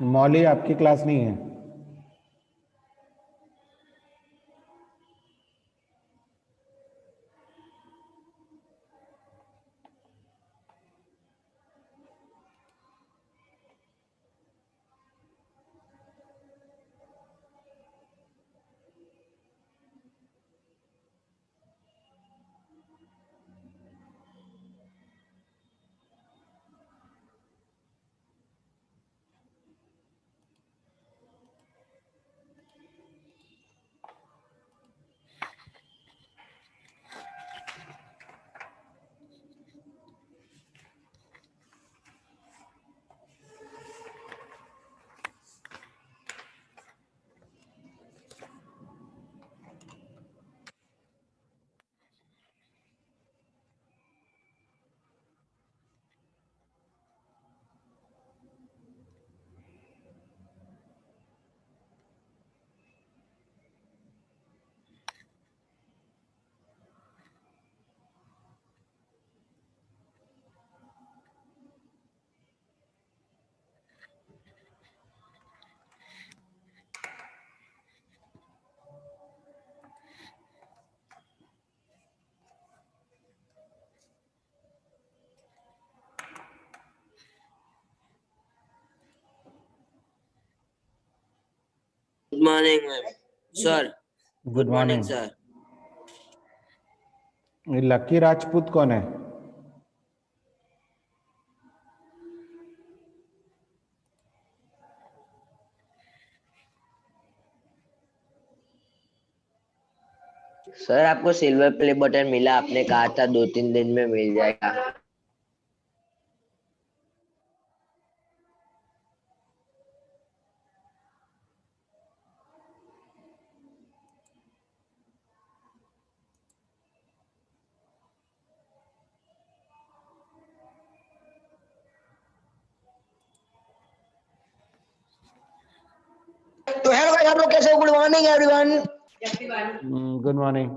मौली आपकी क्लास नहीं है? Good morning, ma'am. Sir. Good morning sir. ये लकी राजपूत कौन है? सर आपको सिल्वर प्ले बटन मिला, आपने कहा था 2-3 दिन में मिल जाएगा। तो हेलो गाइस, आप लोग कैसे हो? Good morning everyone. Good morning.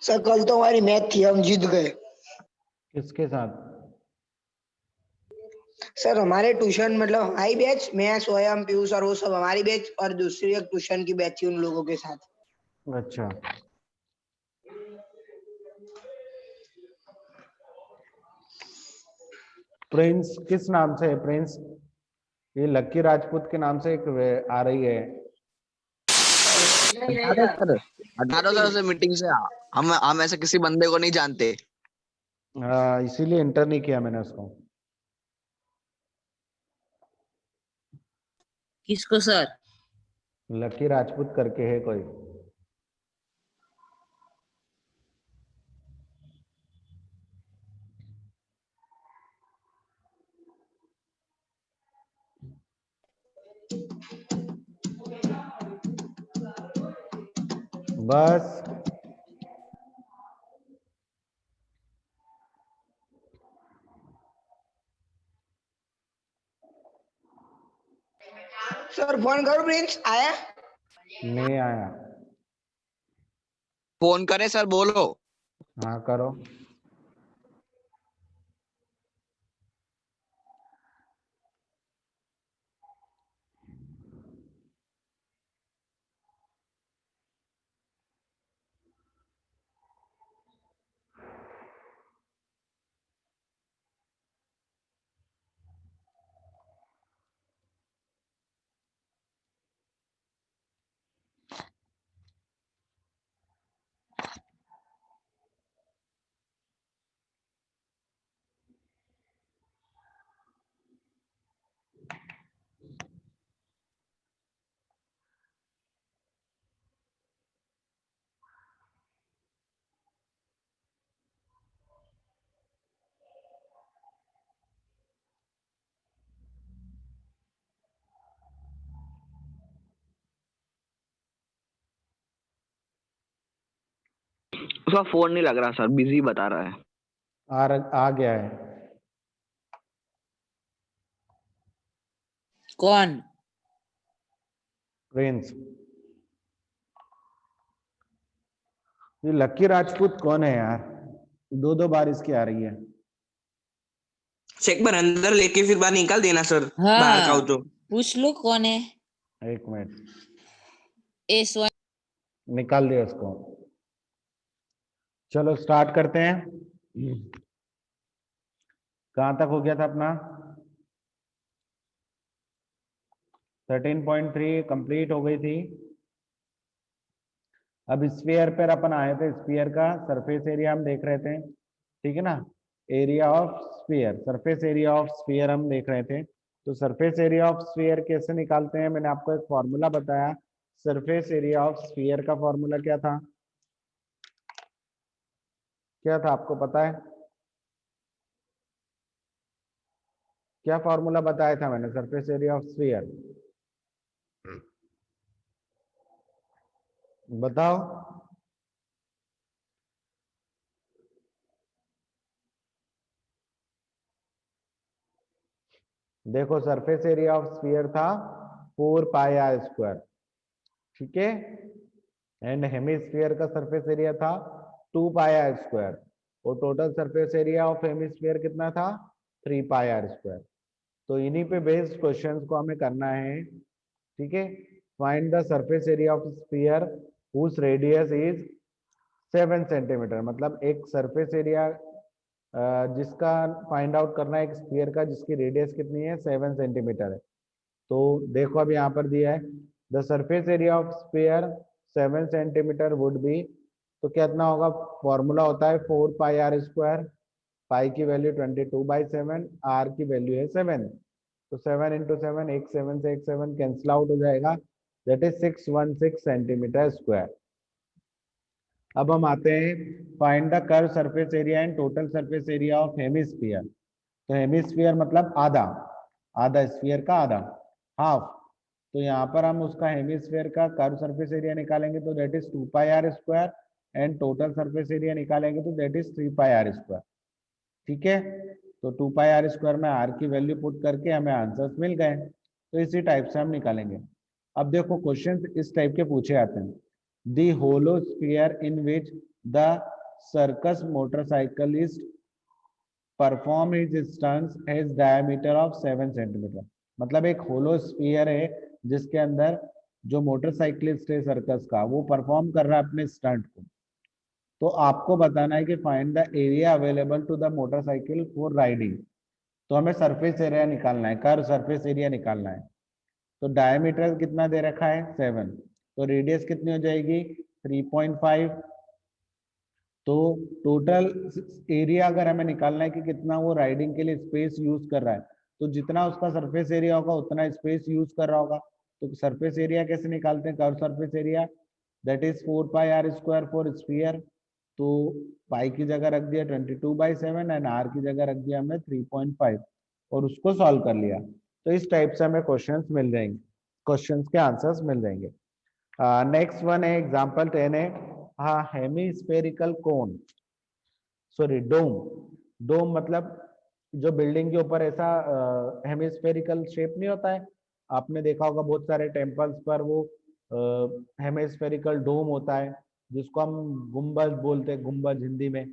Sir कल तो हमारी मैच थी, हम जीत गए। किसके साथ? सर हमारे ट्यूशन मतलब हमारी बैच, मैं स्वयं पीयूष और वो सब हमारी बैच, और दूसरी एक ट्यूशन की बैच थी उन लोगों के साथ। अच्छा, प्रिंस किस नाम से है प्रिंस? ये लकी राजपूत के नाम से एक आ रही है। हटा दो सर, हटा दो सर उसे मीटिंग से। हम ऐसे किसी बंदे को नहीं जानते। इसीलिए इंटर नहीं किया मैंने उसको। किसको सर? लकी राजपूत करके है कोई। बस सर फोन करो, प्रिंस आया? नहीं आया। फोन करे सर, बोलो। हाँ करो। उसका फोन नहीं लग रहा सर, बिजी बता रहा है। आ गया है। कौन? प्रिंस। ये लक्की राजपूत कौन है यार? दो बार इसकी आ रही है। एक बार अंदर लेके फिर बाहर निकाल देना सर, हाँ, बाहर का हो तो। पूछ लो कौन है। एक मिनट, ए स्वयं। निकाल दिया उसको। चलो स्टार्ट करते हैं। कहां तक हो गया था अपना? 13.3 कंप्लीट हो गई थी। अब स्फीयर पर अपन आए थे, स्फीयर का सरफेस एरिया हम देख रहे थे, ठीक है ना। Area of sphere, surface area of sphere हम देख रहे थे। तो सरफेस एरिया ऑफ स्फीयर कैसे निकालते हैं? मैंने आपको एक फॉर्मूला बताया। सरफेस एरिया ऑफ स्फीयर का फॉर्मूला क्या था? क्या था आपको पता है? क्या फॉर्मूला बताया था मैंने सरफेस एरिया ऑफ स्फीयर? बताओ। देखो सरफेस एरिया ऑफ स्फीयर था 4 पाई आर स्क्वायर, ठीक है। एंड हेमिस्फीयर का सरफेस एरिया था 2 पाई आर स्क्वायर, और total surface area of hemisphere कितना था? 3 पाई आर स्क्वायर। तो इन्हीं पे बेस्ड क्वेश्चंस को हमें करना है, ठीक है। Find the surface area of sphere whose radius is 7 centimetre. मतलब एक सरफेस एरिया जिसका फाइंड आउट करना है एक स्फीयर का जिसकी रेडियस कितनी है? 7 सेंटीमीटर है। तो देखो अब यहाँ पर दिया है the surface area of sphere 7 centimetre would be, तो कितना होगा? फॉर्मूला होता है 4 पाई आर स्क्वायर, पाई की वैल्यू 22/7, आर की वैल्यू है 7। तो 7 इंटू 7, एक 7 से एक 7 कैंसिल आउट हो जाएगा, दैट इज 616 सेंटीमीटर स्क्वायर। अब हम आते हैं find the curve surface area and total surface area of hemisphere. तो हेमिस्फीयर मतलब आधा, आधा स्फीयर का आधा, हाफ। तो यहाँ पर हम उसका हेमिस्फीयर का कर्व सरफेस एरिया निकालेंगे तो that is 2 pi r square, and total surface area निकालेंगे तो that is 3 pi r square, ठीक है। तो 2 पाई आर स्क्वायर में आर की वैल्यू पुट करके हमें आंसर्स मिल गए। तो इसी टाइप से हम निकालेंगे। अब देखो क्वेश्चन इस टाइप के पूछे आते हैं। The hollow sphere in which the circus motorcyclist perform his stunts has diameter of 7 centimetre. मतलब एक होलो स्फीयर है जिसके अंदर जो मोटरसाइकिलिस्ट है सर्कस का, वो परफॉर्म कर रहा है अपने स्टंट को। तो आपको बताना है कि find the area available to the motorcycle for riding. तो हमें सरफेस एरिया निकालना है, कर्व सरफेस एरिया निकालना है। तो डायमीटर कितना दे रखा है? 7। तो रेडियस कितनी हो जाएगी? 3.5। तो टोटल एरिया अगर हमें निकालना है कि कितना वो राइडिंग के लिए स्पेस यूज कर रहा है, तो जितना उसका सरफेस एरिया होगा उतना स्पेस यूज कर रहा होगा। तो सरफेस एरिया कैसे निकालते हैं? Curve surface area, that is 4 pi r square for sphere. तो पाई की जगह रख दिया 22/7 एंड आर की जगह रख दिया हमने 3.5, और उसको सॉल्व कर लिया। तो इस टाइप से हमें क्वेश्चंस मिल जाएंगे, क्वेश्चंस के आंसर्स मिल जाएंगे। नेक्स्ट वन है एग्जांपल 10 है, हाँ, हेमीस्फेरिकल कोन, सॉरी डोम। डोम मतलब जो बिल्डिंग के ऊपर ऐसा हेमिस्फेरिकल शेप नहीं होता है, आपने देखा होगा बहुत सारे टेम्पल्स पर वो हेमिस्फेरिकल डोम होता है जिसको हम गुम्बज बोलते हैं, गुम्बज हिंदी में,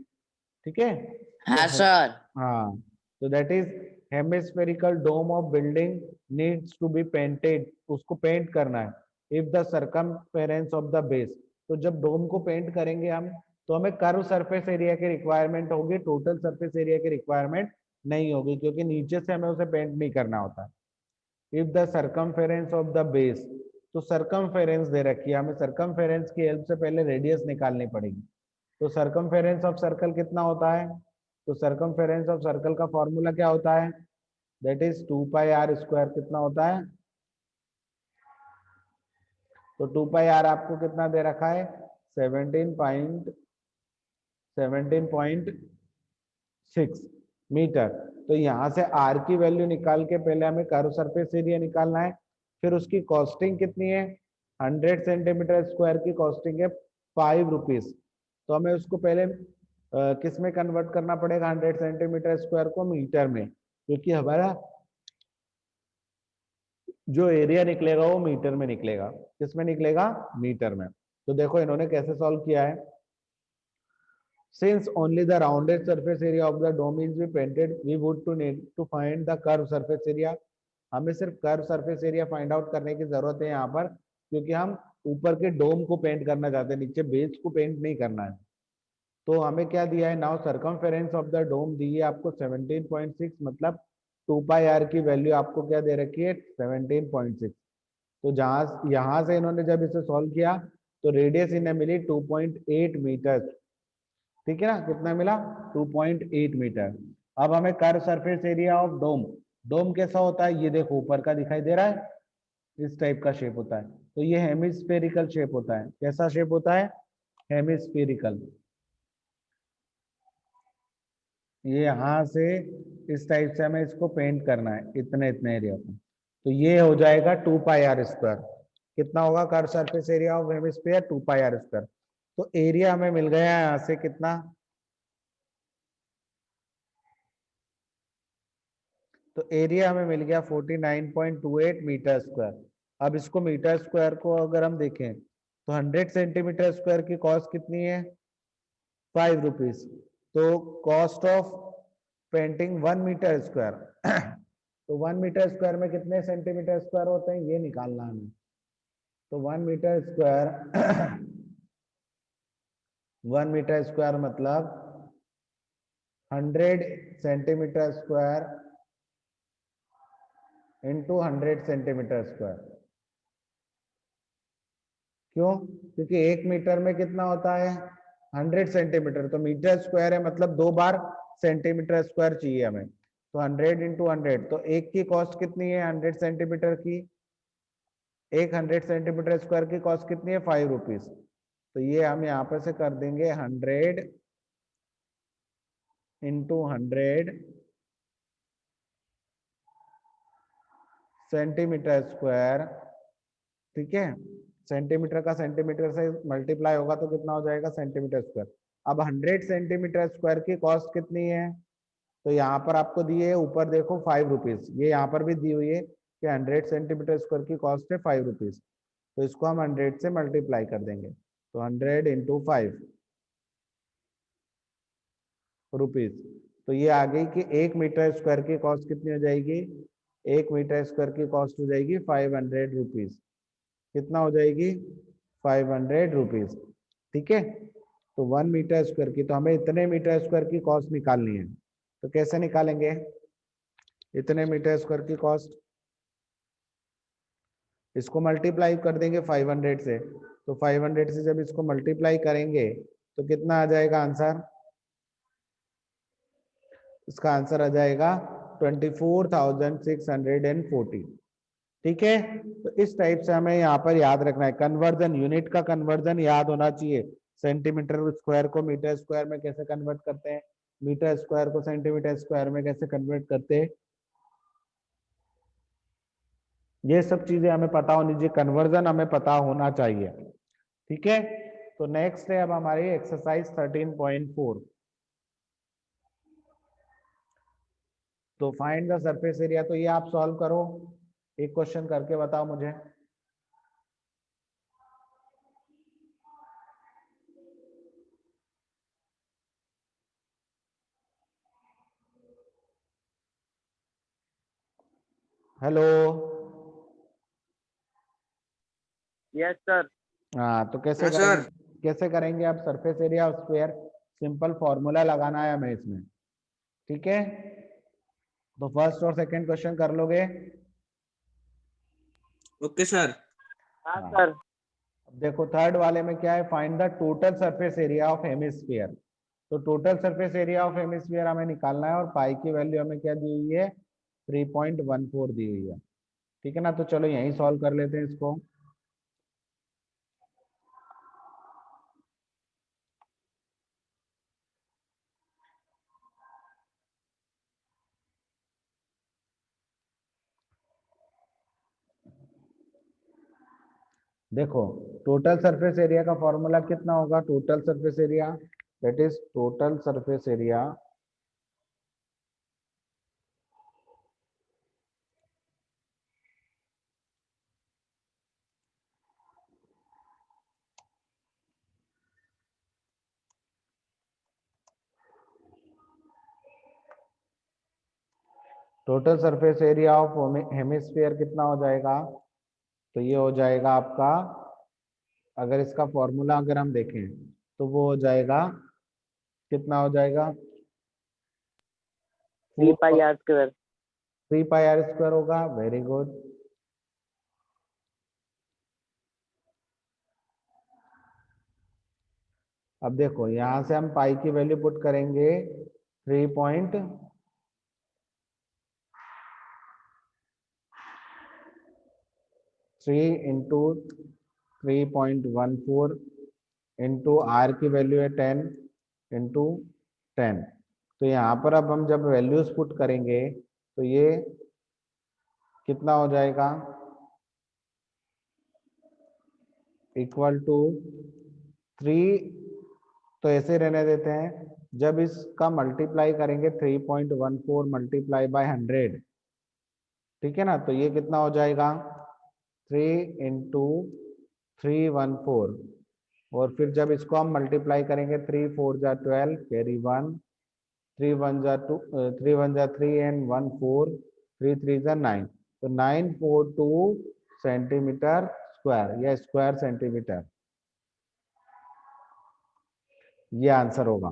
ठीक है। हाँ तो सर। हाँ, तो that is hemispherical dome of building needs to be painted, उसको पेंट करना है if the circumference of the base. तो जब डोम को पेंट करेंगे हम, तो हमें कर्व सरफेस एरिया की रिक्वायरमेंट होगी, टोटल सरफेस एरिया की रिक्वायरमेंट नहीं होगी, क्योंकि नीचे से हमें उसे पेंट नहीं करना होता। If the circumference of the base, तो सर्कमफेरेंस दे रखी है, हमें सर्कमफेरेंस की हेल्प से पहले रेडियस निकालनी पड़ेगी। तो सर्कमफेरेंस ऑफ सर्कल कितना होता है? तो सर्कमफेरेंस ऑफ सर्कल का फॉर्मूला क्या होता है? That is 2 pi r square. कितना होता है? तो 2 पाई आर आपको कितना दे रखा है? 17.6 मीटर। तो यहाँ से आर की वैल्यू निकाल के पहले हमें कर्व सरफेस एरिया निकालना है, फिर उसकी कॉस्टिंग कितनी है? 100 सेंटीमीटर स्क्वायर की कॉस्टिंग है 5 रुपीज, तो हमें उसको पहले किस में कन्वर्ट करना पड़ेगा, 100 सेंटीमीटर स्क्वायर को मीटर में, क्योंकि हमारा जो एरिया निकलेगा वो मीटर में निकलेगा। किस में निकलेगा, मीटर में। तो देखो इन्होंने कैसे सॉल्व किया है। Since only the rounded surface area of the dome is be painted, we would to need to find the curved surface area. हमें सिर्फ curve surface area find out करने की जरूरत है यहाँ पर, क्योंकि हम ऊपर के डोम को पेंट करना चाहते हैं, नीचे बेस को पेंट नहीं करना है। तो हमें क्या दिया है, now circumference of the dome दी है आपको 17.6, मतलब 2 पाई आर की वैल्यू आपको क्या दे रखी है, 17.6। तो जहां यहां से इन्होंने जब इसे सॉल्व किया तो रेडियस इन्हें मिली 2.8 मीटर। ठीक है ना, कितना मिला, 2.8 मीटर। अब हमें curve surface area of dome, dome कैसा होता है, ये देखो ऊपर का दिखाई दे रहा है, इस टाइप का शेप होता है। तो ये हेमिस्फेरिकल शेप होता है। कैसा शेप होता है, हेमिस्फेरिकल। ये यहाँ से इस टाइप से हमें इसको पेंट करना है, इतने इतने एरिया को। तो ये हो जाएगा 2 पाई आर स्क्वायर। कितना होगा curve surface area of hemisphere, 2 pi r square. तो एरिया हमें मिल गया यहाँ से कितना, तो एरिया हमें मिल गया 49.28 मीटर स्क्वायर। अब इसको मीटर स्क्वायर को अगर हम देखें तो 100 सेंटीमीटर स्क्वायर की कॉस्ट कितनी है, 5 रुपीज। तो cost of painting 1 metre square तो 1 मीटर स्क्वायर में कितने सेंटीमीटर स्क्वायर होते हैं, ये निकालना हमें। तो 1 मीटर स्क्वायर 1 मीटर स्क्वायर मतलब 100 centimetre square into 100 centimetre square. क्यों, क्योंकि 1 मीटर में कितना होता है, 100 सेंटीमीटर। तो मीटर स्क्वायर है मतलब 2 बार सेंटीमीटर स्क्वायर चाहिए हमें। तो 100 इंटू 100, तो एक की कॉस्ट कितनी है 100 सेंटीमीटर की, एक 100 सेंटीमीटर स्क्वायर की कॉस्ट कितनी है, 5 रुपीज। तो ये हम यहाँ पे से कर देंगे 100 इंटू 100 सेंटीमीटर स्क्वायर। ठीक है, सेंटीमीटर का सेंटीमीटर से मल्टीप्लाई होगा तो कितना हो जाएगा, सेंटीमीटर स्क्वायर। अब 100 सेंटीमीटर स्क्वायर की कॉस्ट कितनी है, तो यहाँ पर आपको दी है, ऊपर देखो 5 रुपीज, ये यहाँ पर भी दी हुई है कि 100 सेंटीमीटर स्क्वायर की कॉस्ट है 5 रुपीज। तो इसको हम 100 से मल्टीप्लाई कर देंगे। तो 100 इंटू 5 रुपीज। तो ये आ गई कि 1 मीटर स्क्वायर की कॉस्ट कितनी हो जाएगी, 1 मीटर स्क्वायर की कॉस्ट हो जाएगी 500 रुपीज। कितना हो जाएगी, 500 रुपीज। ठीक है, तो 1 मीटर स्क्वायर की, तो हमें इतने मीटर स्क्वायर की कॉस्ट निकालनी है। तो कैसे निकालेंगे इतने मीटर स्क्वायर की कॉस्ट, इसको मल्टीप्लाई कर देंगे 500 से। तो 500 से जब इसको मल्टीप्लाई करेंगे तो कितना आ जाएगा आंसर, इसका आंसर आ जाएगा 24,640। ठीक है, तो इस टाइप से हमें यहाँ पर याद रखना है, कन्वर्जन, यूनिट का कन्वर्जन याद होना चाहिए। सेंटीमीटर स्क्वायर को मीटर स्क्वायर में कैसे कन्वर्ट करते हैं, मीटर स्क्वायर को सेंटीमीटर स्क्वायर में कैसे कन्वर्ट करते हैं, ये सब चीजें हमें पता होनी चाहिए, कन्वर्जन हमें पता होना चाहिए। ठीक है, तो नेक्स्ट है अब हमारी एक्सरसाइज 13.4। तो फाइंड द सरफेस एरिया। तो ये आप सॉल्व करो, एक क्वेश्चन करके बताओ मुझे। Hello, yes sir. हाँ तो कैसे हाँ करेंगे, सर। कैसे करेंगे आप surface area of square, simple formula लगाना है हमें इसमें। ठीक है, तो फर्स्ट और सेकंड क्वेश्चन कर लोगे। Okay sir. हाँ हाँ, सर। अब देखो थर्ड वाले में क्या है, find the total surface area of hemisphere. तो total surface area of hemisphere हमें निकालना है, और पाई की वैल्यू हमें क्या दी हुई है, 3.14 दी हुई है। ठीक है ना, तो चलो यहीं सॉल्व कर लेते हैं इसको। देखो टोटल सरफेस एरिया का फॉर्मूला कितना होगा, total surface area that is total surface area total surface area of hemisphere कितना हो जाएगा, तो ये हो जाएगा आपका, अगर इसका फॉर्मूला अगर हम देखें तो वो हो जाएगा, कितना हो जाएगा, 3 pi r square। 3 pi r² होगा। Very good. अब देखो यहां से हम पाई की वैल्यू पुट करेंगे 3.3 इंटू 3.14 इंटू आर की वैल्यू है 10 इंटू 10। तो यहाँ पर अब हम जब वैल्यूज पुट करेंगे तो ये कितना हो जाएगा, इक्वल टू 3, तो ऐसे रहने देते हैं। जब इसका मल्टीप्लाई करेंगे 3.14 मल्टीप्लाई बाय 100, ठीक है ना, तो ये कितना हो जाएगा 3 इंटू 314, और फिर जब इसको हम मल्टीप्लाई करेंगे 3 4 जा 12 कैरी 1, 3 1 जा 2, 3 1 जा 3 एंड 1 4, 3 3 जा 9, तो 942 सेंटीमीटर स्क्वायर या स्क्वायर सेंटीमीटर, ये आंसर होगा।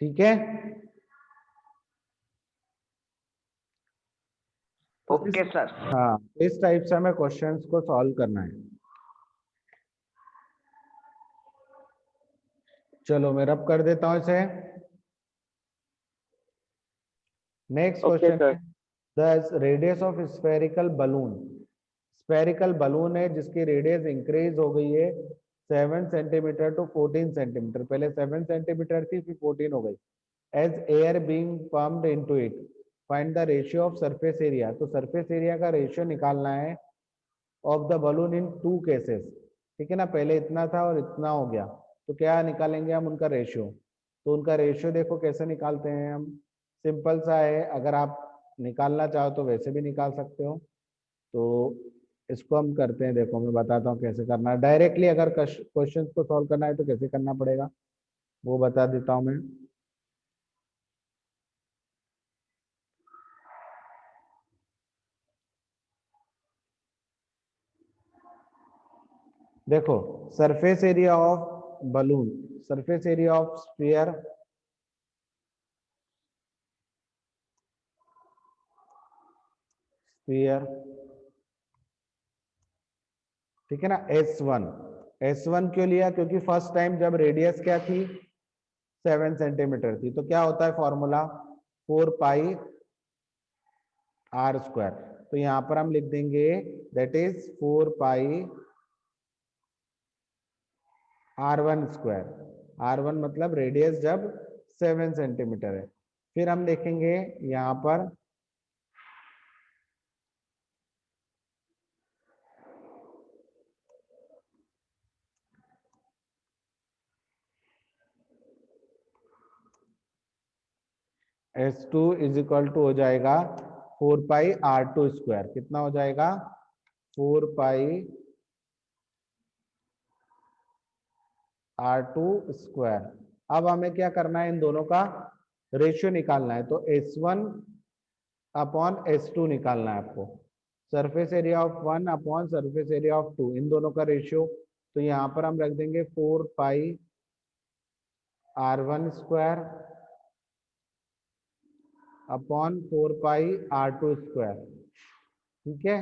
ठीक है, ओके सर। हाँ इस टाइप से हमें क्वेश्चंस को सॉल्व करना है। चलो मैं रब कर देता हूं इसे। Next okay question sir. है the radius of spherical balloon. Spherical balloon है जिसकी रेडियस इंक्रीज हो गई है 7 सेंटीमीटर टू 14 सेंटीमीटर, पहले 7 सेंटीमीटर थी फिर 14 हो गई। As air being pumped into it, find the ratio of surface area. तो सरफेस एरिया का रेशियो निकालना है of the balloon in 2 cases, ठीक है ना, पहले इतना था और इतना हो गया, तो क्या निकालेंगे हम उनका रेशियो। तो उनका रेशियो देखो कैसे निकालते हैं हम, सिंपल सा है, अगर आप निकालना चाहो तो वैसे भी निकाल सकते हो। तो इसको हम करते हैं, देखो मैं बताता हूँ कैसे करना है। डायरेक्टली अगर क्वेश्चन को सॉल्व करना है तो कैसे करना पड़ेगा वो बता देता हूँ मैं। देखो surface area of balloon, surface area of sphere, sphere, ठीक है ना, S1। S1 क्यों लिया, क्योंकि फर्स्ट टाइम जब रेडियस क्या थी 7 सेंटीमीटर थी, तो क्या होता है फॉर्मूला 4 pi r²। तो यहाँ पर हम लिख देंगे that is 4 pi r1²। R1 मतलब रेडियस जब 7 सेंटीमीटर है। फिर हम देखेंगे यहाँ पर S2 इज इक्वल टू हो जाएगा 4 pi r2²। कितना हो जाएगा 4 pi r2²। अब हमें क्या करना है, इन दोनों का रेशियो निकालना है। तो S1 अपॉन S2 निकालना है आपको, surface area of 1 upon surface area of 2, इन दोनों का रेशियो। तो यहाँ पर हम रख देंगे 4 pi r1² upon 4 pi r2²। ठीक है,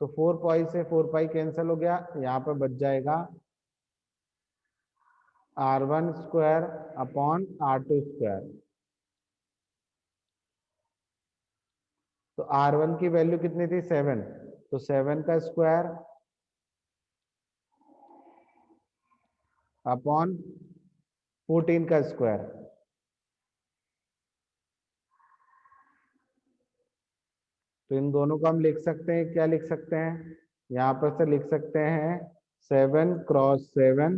तो 4 पाई से 4 पाई कैंसिल हो गया, यहाँ पर बच जाएगा R1² अपॉन R2²। तो R1 की वैल्यू कितनी थी 7, तो 7 का स्क्वायर अपॉन 14 का स्क्वायर। तो इन दोनों को हम लिख सकते हैं, क्या लिख सकते हैं, यहाँ पर से लिख सकते हैं 7 × 7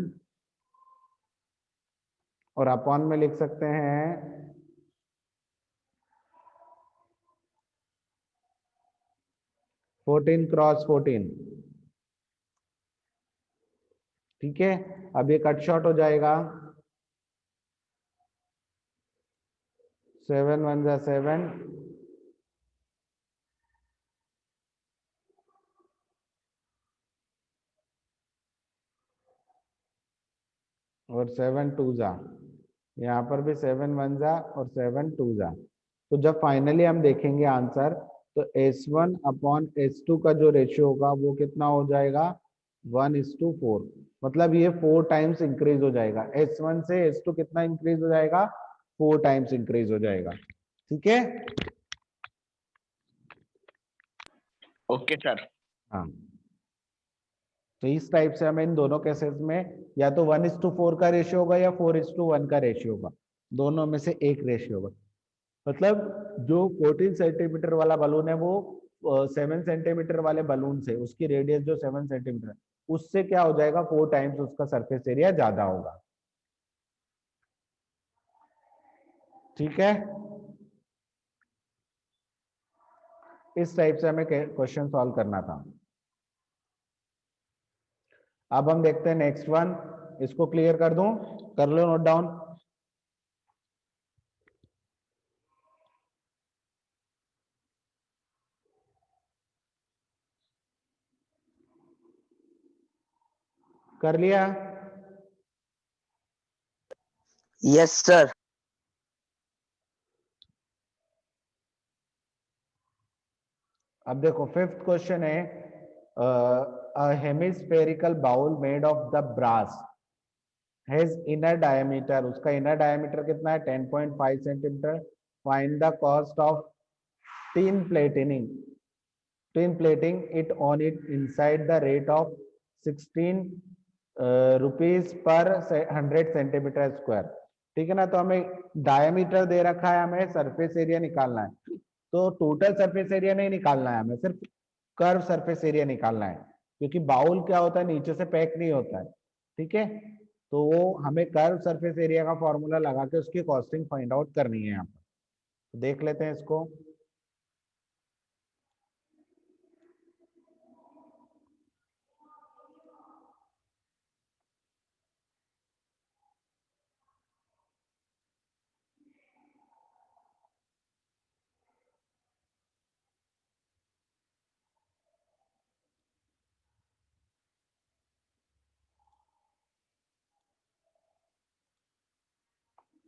और अपॉन में लिख सकते हैं 14 × 14। ठीक है, अब ये कट शॉर्ट हो जाएगा। 7 × 1 = 7 और 7 × 2 = यहाँ पर भी 7 × 1 = और 7 × 2 = तो जब फाइनली हम देखेंगे आंसर, तो S1/S2 का जो रेशियो होगा वो कितना हो जाएगा, 1:4। मतलब ये 4 टाइम्स इंक्रीज हो जाएगा। S1 से S2 कितना इंक्रीज हो जाएगा, 4 टाइम्स इंक्रीज हो जाएगा। ठीक है, ओके सर। हाँ। तो इस टाइप से हमें इन दोनों केसेस में या तो 1:4 का रेशियो होगा या 4:1 का रेशियो होगा, दोनों में से एक रेशियो होगा। मतलब जो 14 सेंटीमीटर वाला बलून है वो 7 सेंटीमीटर वाले बलून से, उसकी रेडियस जो 7 सेंटीमीटर है, उससे क्या हो जाएगा, 4 टाइम्स उसका सरफेस एरिया ज्यादा होगा। ठीक है, इस टाइप से हमें क्वेश्चन सॉल्व करना था। अब हम देखते हैं नेक्स्ट वन। इसको क्लियर कर दूं, कर लो नोट डाउन। कर लिया? Yes sir. अब देखो फिफ्थ क्वेश्चन है, a hemispherical bowl made of the brass has inner diameter, उसका inner diameter कितना है, 10.5 centimetre. find the cost of tin plating it on it inside the rate of 16 rupees per 100 centimetre square. ठीक है ना, तो हमें diameter दे रखा है, हमें सरफेस एरिया निकालना है। तो टोटल सरफेस एरिया नहीं निकालना है हमें, सिर्फ कर्व सरफेस एरिया निकालना है, क्योंकि बाउल क्या होता है, नीचे से पैक नहीं होता है। ठीक है, तो वो हमें कर्व सरफेस एरिया का फॉर्मूला लगा के उसकी कॉस्टिंग फाइंड आउट करनी है। यहाँ पर देख लेते हैं इसको।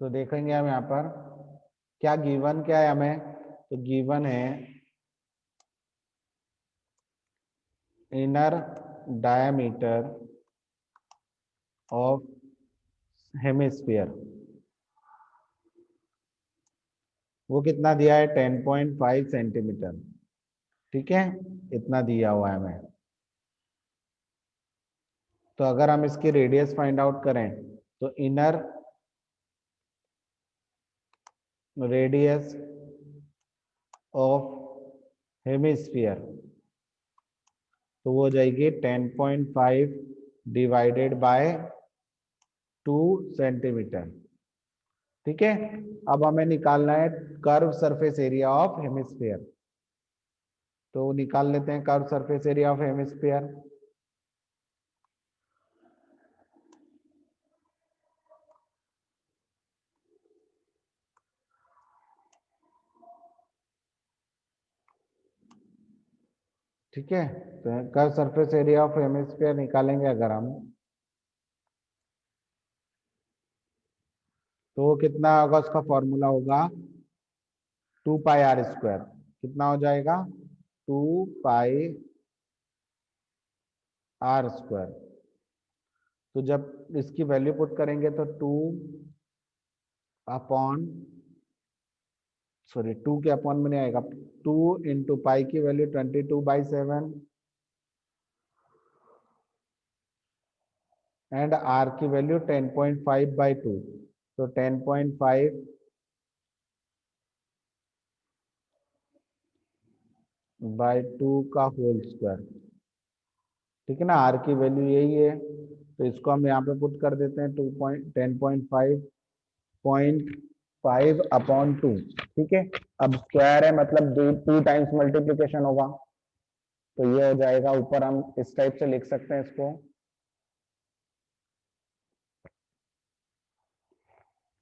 तो देखेंगे हम यहाँ पर क्या गिवन क्या है हमें, तो गिवन है इनर डायमीटर ऑफ हेमिस्फीयर, वो कितना दिया है, 10.5 सेंटीमीटर। ठीक है, इतना दिया हुआ है हमें। तो अगर हम इसकी रेडियस फाइंड आउट करें, तो इनर रेडियस ऑफ हेमिस्फीयर, तो वो हो जाएगी 10.5 डिवाइडेड बाय 2 सेंटीमीटर। ठीक है, अब हमें निकालना है curve surface area of hemisphere. तो निकाल लेते हैं curve surface area of hemisphere. ठीक है, तो curve surface area of hemisphere निकालेंगे अगर हम, तो वो कितना होगा, उसका फॉर्मूला होगा 2πr²। कितना हो जाएगा, 2πr²। तो जब इसकी वैल्यू पुट करेंगे तो 2 के अपॉन में नहीं आएगा, 2 × पाई की वैल्यू 22/7 एंड आर की वैल्यू 10.5/2, तो 10.5/2 का होल स्क्वायर। ठीक है ना, आर की वैल्यू यही है, तो इसको हम यहाँ पे पुट कर देते हैं 10.5 अपॉन 2। ठीक है, अब स्क्वायर है मतलब 2 टाइम्स मल्टीप्लीकेशन होगा, तो ये हो जाएगा, ऊपर हम इस टाइप से लिख सकते हैं इसको,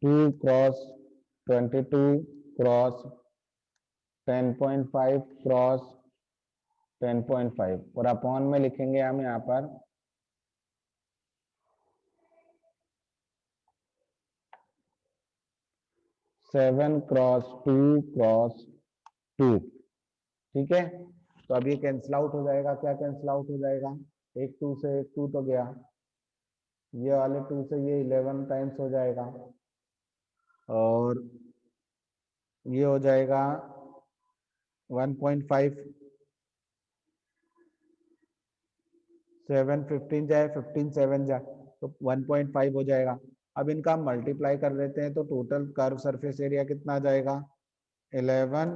2 क्रॉस 22 क्रॉस 10.5 क्रॉस 10.5, और अपॉन में लिखेंगे हम यहाँ पर 7 क्रॉस 2 क्रॉस 2। ठीक है, तो अब ये कैंसिल आउट हो जाएगा, क्या कैंसिल आउट हो जाएगा, एक 2 से एक 2 तो गया, ये वाले 2 से ये 11 टाइम्स हो जाएगा, और ये हो जाएगा 1.5, 7 15 जाए, 15 7 जाए, तो 1.5 हो जाएगा। अब इनका हम मल्टीप्लाई कर देते हैं, तो टोटल कर्व सरफेस एरिया कितना आ जाएगा, 11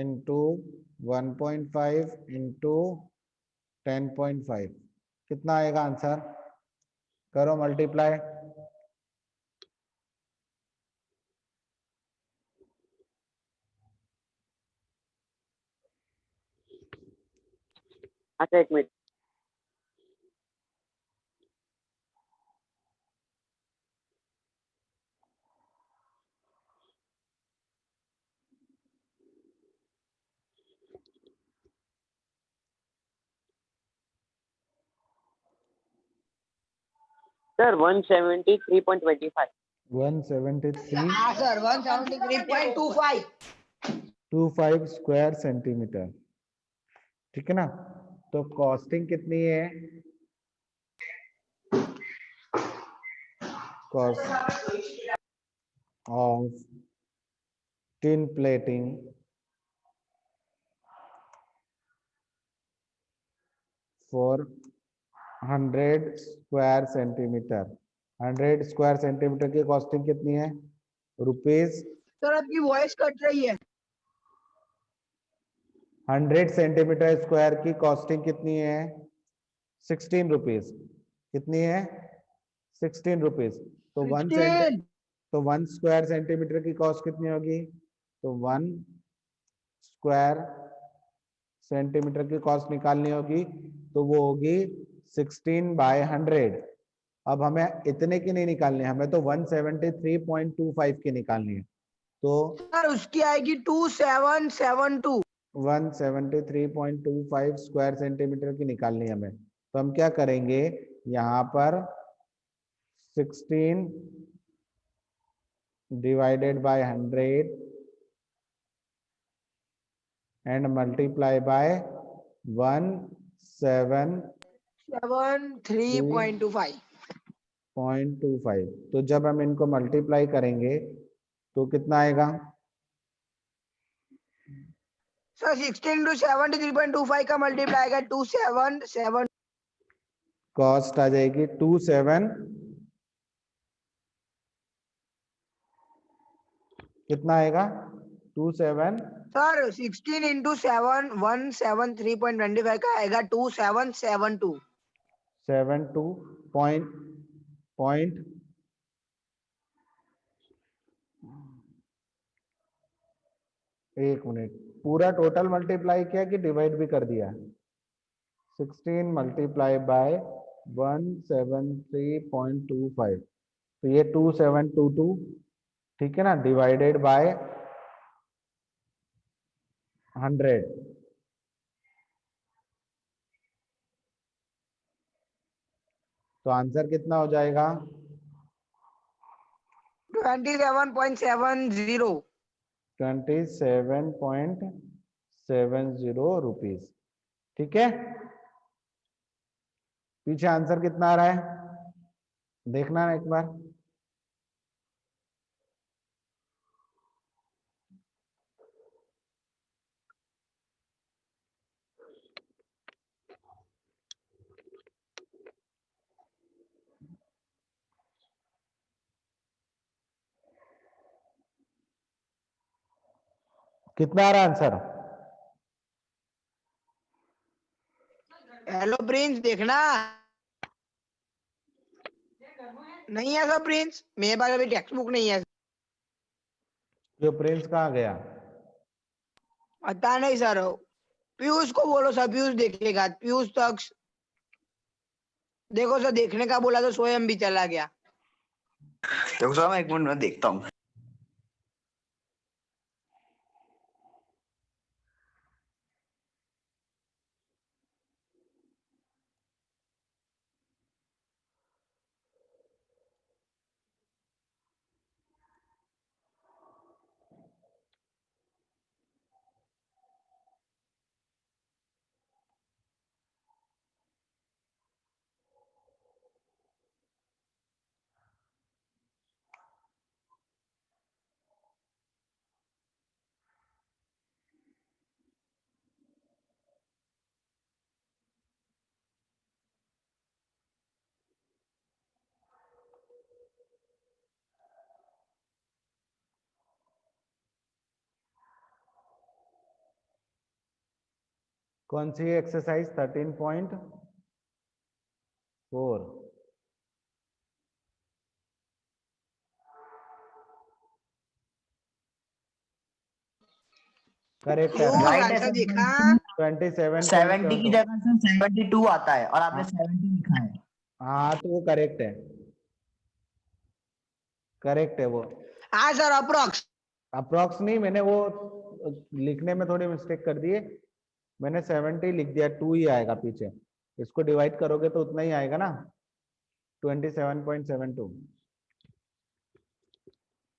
इंटू 1.5 इंटू 10.5, कितना आएगा आंसर, करो मल्टीप्लाई। अच्छा एक मिनट। सर 173.25। 173.25 हाँ सर 173.25 स्क्वायर सेंटीमीटर। ठीक है ना, तो कॉस्टिंग कितनी है, cost of tin plating for 100 square centimetre, 100 square centimetre की कॉस्टिंग कितनी है, रुपीज सर आपकी वॉइस कट रही है। 100 सेंटीमीटर स्क्वायर की कॉस्टिंग कितनी है, 16 रुपीज, कितनी है 16 रुपीज, तो 16 तो 1 स्क्वायर सेंटीमीटर की कॉस्ट कितनी होगी, तो 1 स्क्वायर सेंटीमीटर की कॉस्ट निकालनी होगी, तो वो होगी 16/100। अब हमें इतने की नहीं निकालनी है, हमें तो 173.25 की निकालनी है, तो सर उसकी आएगी 2772। 173.25 स्क्वायर सेंटीमीटर की निकालनी है हमें, तो हम क्या करेंगे, यहाँ पर 16 divided by 100 and multiply by 73.25। 173.25, तो जब हम इनको मल्टीप्लाई करेंगे तो कितना आएगा, सर 16 टू 73.25 का मल्टीप्लाई आएगा 277। कॉस्ट आ जाएगी 27, कितना आएगा 27, सर 16 इंटू 7 173.25 का आएगा 2772। 72 पॉइंट पॉइंट एक मिनट, पूरा टोटल मल्टीप्लाई किया कि डिवाइड भी कर दिया, 16 मल्टीप्लाई बाय 173.25, तो ये 2722, ठीक है ना, डिवाइडेड बाय 100, तो आंसर कितना हो जाएगा, 27.70। 27.70 रुपीज। ठीक है, पीछे आंसर कितना आ रहा है, देखना ना एक बार, कितना आ रहा है आंसर, हेलो हेलो प्रिंस, देखना नहीं है सर प्रिंस, मेरे पास अभी टेक्स्ट बुक नहीं है। जो प्रिंस कहाँ गया? पता नहीं सर, पीयूष को बोलो सर, पीयूष देखेगा। पीयूष तक देखो सर, देखने का बोला तो स्वयं भी चला गया। देखो सर मैं 1 मिनट में देखता हूँ। कौन सी एक्सरसाइज? 13.4। करेक्ट है। पीयूष राइट है आंसर सर। देखा। 70 की 27.72। जगह सर 72 आता है और आपने हाँ। 70 लिखा है। हाँ तो वो करेक्ट है, करेक्ट है वो। हाँ सर, अप्रोक्स। अप्रोक्स नहीं, मैंने वो लिखने में थोड़ी मिस्टेक कर दी है। मैंने 70 लिख दिया, 2 ही आएगा पीछे। इसको डिवाइड करोगे तो उतना ही आएगा ना, 27.72।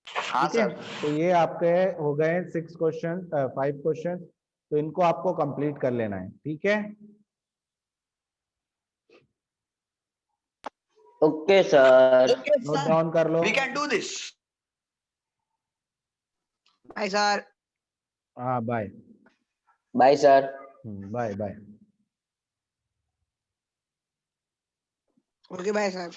हाँ ठीक है, सर। तो ये आपके हो गए 6 क्वेश्चन, 5 क्वेश्चन। तो इनको आपको कंप्लीट कर लेना है, ठीक है। Okay sir. नोट डाउन कर लो। We can do this. Bye sir. हाँ bye. Bye sir. Bye bye. Okay bye sir.